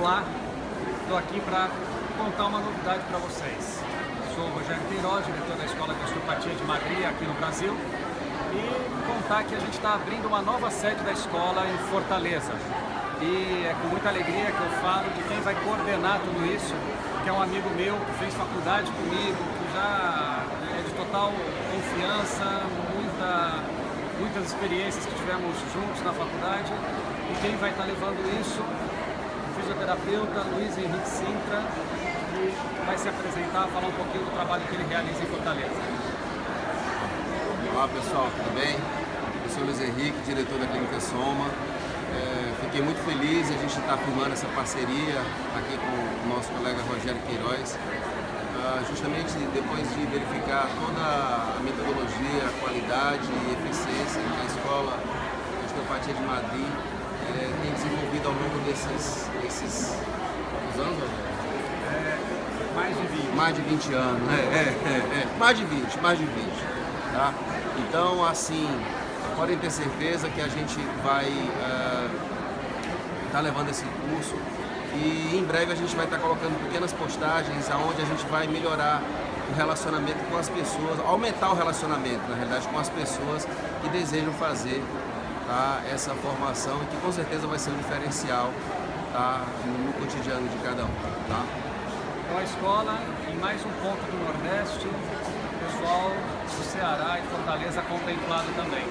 Olá, estou aqui para contar uma novidade para vocês. Sou o Rogério Queiroz, diretor da Escola de Osteopatia de Madrid, aqui no Brasil, e contar que a gente está abrindo uma nova sede da escola em Fortaleza. E é com muita alegria que eu falo de quem vai coordenar tudo isso, que é um amigo meu que fez faculdade comigo, que já é de total confiança, muitas experiências que tivemos juntos na faculdade. E quem vai estar levando isso, o fisioterapeuta Luiz Henrique Sintra, que vai se apresentar, falar um pouquinho do trabalho que ele realiza em Fortaleza. Olá pessoal, tudo bem? Eu sou o Luiz Henrique, diretor da Clínica Soma. Fiquei muito feliz de a gente estar firmando essa parceria aqui com o nosso colega Rogério Queiroz, justamente depois de verificar toda a metodologia, a qualidade e eficiência que a Escola de Osteopatia de Madrid tem desenvolvido ao longo desses anos, Rogério? Mais de 20. Mais de 20 anos, mais de 20, tá? Então, assim, podem ter certeza que a gente vai estar levando esse curso e em breve a gente vai estar colocando pequenas postagens onde a gente vai melhorar o relacionamento com as pessoas, aumentar o relacionamento, na realidade, com as pessoas que desejam fazer, tá, essa formação e que com certeza vai ser um diferencial, tá, no cotidiano de cada um, tá? Então a escola, em mais um ponto do Nordeste, o pessoal do Ceará e Fortaleza contemplado também.